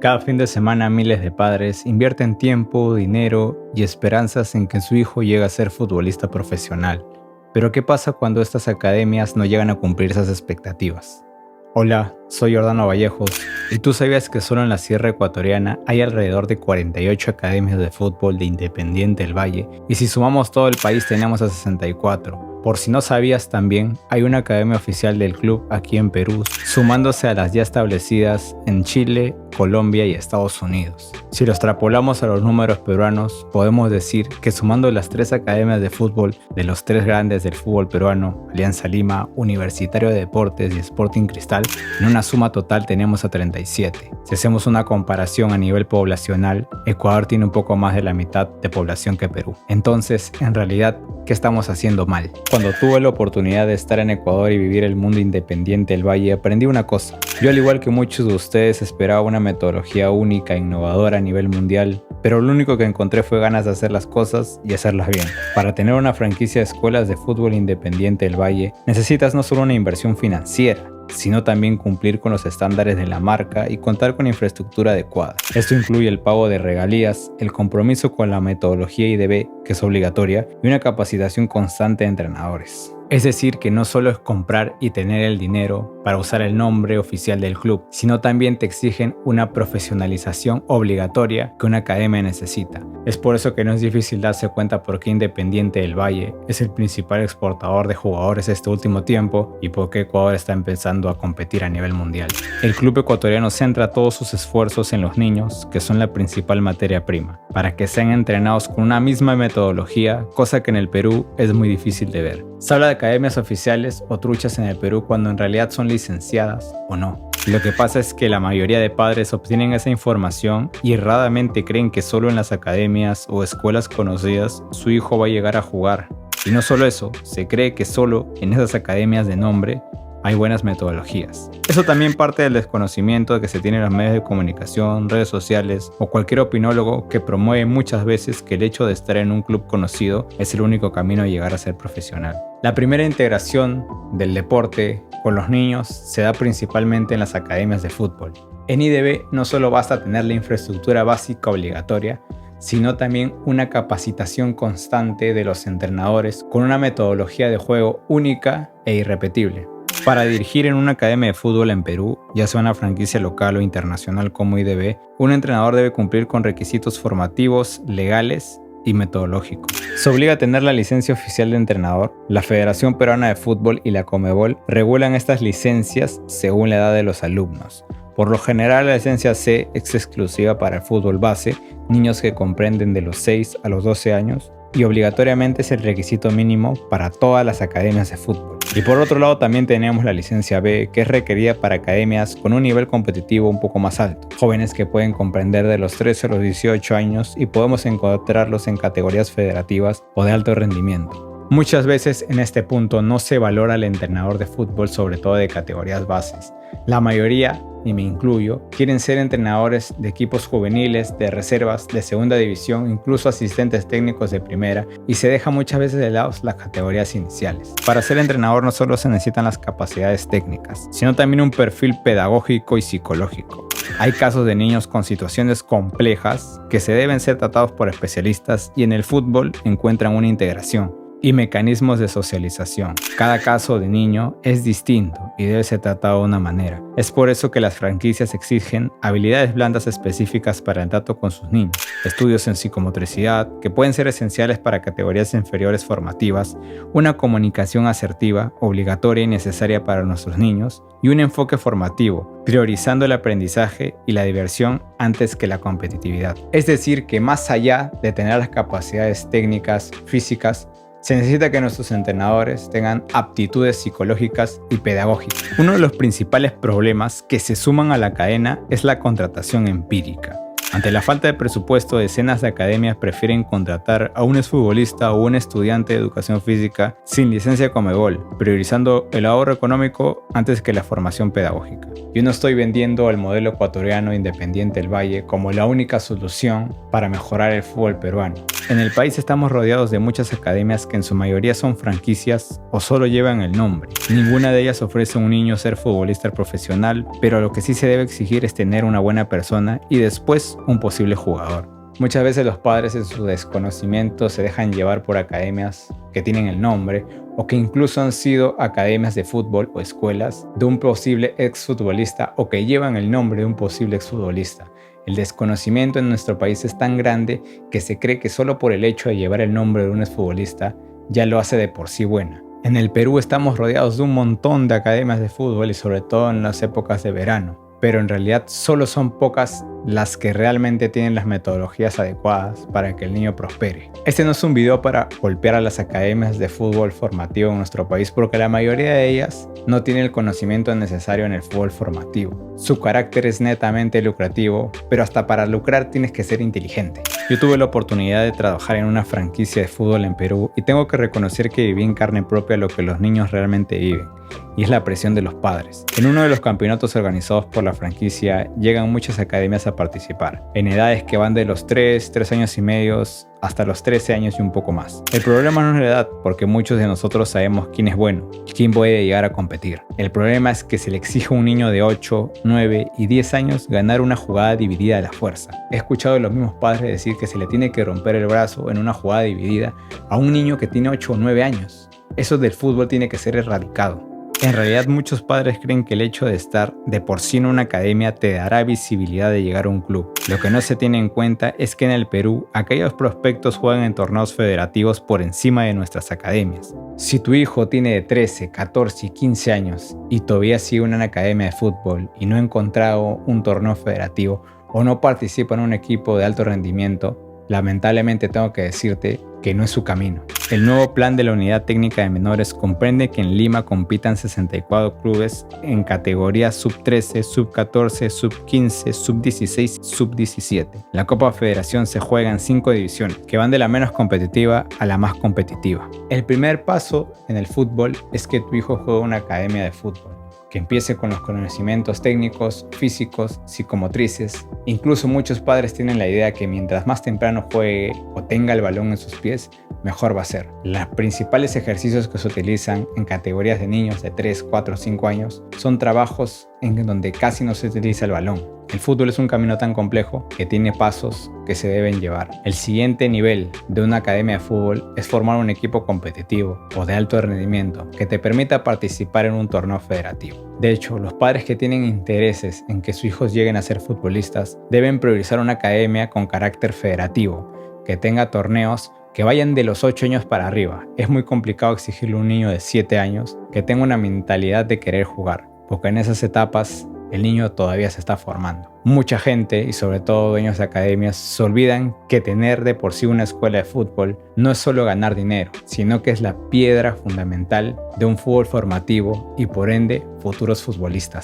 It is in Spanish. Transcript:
Cada fin de semana miles de padres invierten tiempo, dinero y esperanzas en que su hijo llegue a ser futbolista profesional. Pero ¿qué pasa cuando estas academias no llegan a cumplir esas expectativas? Hola, soy Jordano Vallejos, y ¿tú sabías que solo en la Sierra Ecuatoriana hay alrededor de 48 academias de fútbol de Independiente del Valle? Y si sumamos todo el país tenemos a 64. Por si no sabías también, hay una academia oficial del club aquí en Perú, sumándose a las ya establecidas en Chile, Colombia y Estados Unidos. Si lo extrapolamos a los números peruanos, podemos decir que sumando las 3 academias de fútbol de los 3 grandes del fútbol peruano, Alianza Lima, Universitario de Deportes y Sporting Cristal, en una suma total tenemos a 37. Si hacemos una comparación a nivel poblacional, Ecuador tiene un poco más de la mitad de población que Perú. Entonces, en realidad, ¿qué estamos haciendo mal? Cuando tuve la oportunidad de estar en Ecuador y vivir el mundo independiente del Valle, aprendí una cosa. Yo, al igual que muchos de ustedes, esperaba una metodología única e innovadora a nivel mundial, pero lo único que encontré fue ganas de hacer las cosas y hacerlas bien. Para tener una franquicia de escuelas de fútbol independiente del Valle, necesitas no solo una inversión financiera, sino también cumplir con los estándares de la marca y contar con infraestructura adecuada. Esto incluye el pago de regalías, el compromiso con la metodología IDB, que es obligatoria, y una capacitación constante de entrenadores. Es decir, que no solo es comprar y tener el dinero para usar el nombre oficial del club, sino también te exigen una profesionalización obligatoria que una academia necesita. Es por eso que no es difícil darse cuenta por qué Independiente del Valle es el principal exportador de jugadores este último tiempo y por qué Ecuador está empezando a competir a nivel mundial. El club ecuatoriano centra todos sus esfuerzos en los niños, que son la principal materia prima, para que sean entrenados con una misma metodología, cosa que en el Perú es muy difícil de ver. Se habla de academias oficiales o truchas en el Perú cuando en realidad son licenciadas o no. Lo que pasa es que la mayoría de padres obtienen esa información y erradamente creen que solo en las academias o escuelas conocidas su hijo va a llegar a jugar. Y no solo eso, se cree que solo en esas academias de nombre hay buenas metodologías. Eso también parte del desconocimiento que se tiene en los medios de comunicación, redes sociales o cualquier opinólogo que promueve muchas veces que el hecho de estar en un club conocido es el único camino a llegar a ser profesional. La primera integración del deporte con los niños se da principalmente en las academias de fútbol. En IDB no solo basta tener la infraestructura básica obligatoria, sino también una capacitación constante de los entrenadores con una metodología de juego única e irrepetible. Para dirigir en una academia de fútbol en Perú, ya sea una franquicia local o internacional como IDB, un entrenador debe cumplir con requisitos formativos, legales y metodológicos. Se obliga a tener la licencia oficial de entrenador. La Federación Peruana de Fútbol y la Conmebol regulan estas licencias según la edad de los alumnos. Por lo general, la licencia C es exclusiva para el fútbol base, niños que comprenden de los 6 a los 12 años, y obligatoriamente es el requisito mínimo para todas las academias de fútbol. Y por otro lado también tenemos la licencia B, que es requerida para academias con un nivel competitivo un poco más alto, jóvenes que pueden comprender de los 13 a los 18 años y podemos encontrarlos en categorías federativas o de alto rendimiento. Muchas veces en este punto no se valora al entrenador de fútbol, sobre todo de categorías bases. La mayoría, y me incluyo, quieren ser entrenadores de equipos juveniles, de reservas, de segunda división, incluso asistentes técnicos de primera, y se deja muchas veces de lado las categorías iniciales. Para ser entrenador no solo se necesitan las capacidades técnicas, sino también un perfil pedagógico y psicológico. Hay casos de niños con situaciones complejas que se deben ser tratados por especialistas y en el fútbol encuentran una integración y mecanismos de socialización. Cada caso de niño es distinto y debe ser tratado de una manera. Es por eso que las franquicias exigen habilidades blandas específicas para el trato con sus niños, estudios en psicomotricidad que pueden ser esenciales para categorías inferiores formativas, una comunicación asertiva, obligatoria y necesaria para nuestros niños, y un enfoque formativo, priorizando el aprendizaje y la diversión antes que la competitividad. Es decir, que más allá de tener las capacidades técnicas, físicas, se necesita que nuestros entrenadores tengan aptitudes psicológicas y pedagógicas. Uno de los principales problemas que se suman a la cadena es la contratación empírica. Ante la falta de presupuesto, decenas de academias prefieren contratar a un exfutbolista o un estudiante de educación física sin licencia Conmebol, priorizando el ahorro económico antes que la formación pedagógica. Yo no estoy vendiendo el modelo ecuatoriano Independiente del Valle como la única solución para mejorar el fútbol peruano. En el país estamos rodeados de muchas academias que en su mayoría son franquicias o solo llevan el nombre. Ninguna de ellas ofrece a un niño ser futbolista profesional, pero lo que sí se debe exigir es tener una buena persona y después un posible jugador. Muchas veces los padres en su desconocimiento se dejan llevar por academias que tienen el nombre o que incluso han sido academias de fútbol o escuelas de un posible exfutbolista o que llevan el nombre de un posible exfutbolista. El desconocimiento en nuestro país es tan grande que se cree que solo por el hecho de llevar el nombre de un exfutbolista ya lo hace de por sí buena. En el Perú estamos rodeados de un montón de academias de fútbol y sobre todo en las épocas de verano, pero en realidad solo son pocas las que realmente tienen las metodologías adecuadas para que el niño prospere. Este no es un video para golpear a las academias de fútbol formativo en nuestro país porque la mayoría de ellas no tienen el conocimiento necesario en el fútbol formativo. Su carácter es netamente lucrativo, pero hasta para lucrar tienes que ser inteligente. Yo tuve la oportunidad de trabajar en una franquicia de fútbol en Perú y tengo que reconocer que viví en carne propia lo que los niños realmente viven, y es la presión de los padres. En uno de los campeonatos organizados por la franquicia llegan muchas academias a participar, en edades que van de los 3 años y medio hasta los 13 años y un poco más. El problema no es la edad, porque muchos de nosotros sabemos quién es bueno y quién puede llegar a competir. El problema es que se le exige a un niño de 8, 9 y 10 años ganar una jugada dividida a la fuerza. He escuchado a los mismos padres decir que se le tiene que romper el brazo en una jugada dividida a un niño que tiene 8 o 9 años. Eso del fútbol tiene que ser erradicado. En realidad muchos padres creen que el hecho de estar de por sí en una academia te dará visibilidad de llegar a un club. Lo que no se tiene en cuenta es que en el Perú aquellos prospectos juegan en torneos federativos por encima de nuestras academias. Si tu hijo tiene de 13, 14 y 15 años y todavía sigue en una academia de fútbol y no ha encontrado un torneo federativo o no participa en un equipo de alto rendimiento, lamentablemente tengo que decirte que no es su camino. El nuevo plan de la Unidad Técnica de Menores comprende que en Lima compitan 64 clubes en categorías sub-13, sub-14, sub-15, sub-16, sub-17. La Copa Federación se juega en 5 divisiones, que van de la menos competitiva a la más competitiva. El primer paso en el fútbol es que tu hijo juegue en una academia de fútbol, que empiece con los conocimientos técnicos, físicos, psicomotrices. Incluso muchos padres tienen la idea que mientras más temprano juegue o tenga el balón en sus pies, mejor va a ser. Los principales ejercicios que se utilizan en categorías de niños de 3, 4, 5 años son trabajos en donde casi no se utiliza el balón. El fútbol es un camino tan complejo que tiene pasos que se deben llevar. El siguiente nivel de una academia de fútbol es formar un equipo competitivo o de alto rendimiento que te permita participar en un torneo federativo. De hecho, los padres que tienen intereses en que sus hijos lleguen a ser futbolistas deben priorizar una academia con carácter federativo, que tenga torneos que vayan de los 8 años para arriba. Es muy complicado exigirle a un niño de 7 años que tenga una mentalidad de querer jugar, porque en esas etapas el niño todavía se está formando. Mucha gente, y sobre todo dueños de academias, se olvidan que tener de por sí una escuela de fútbol no es solo ganar dinero, sino que es la piedra fundamental de un fútbol formativo y por ende futuros futbolistas.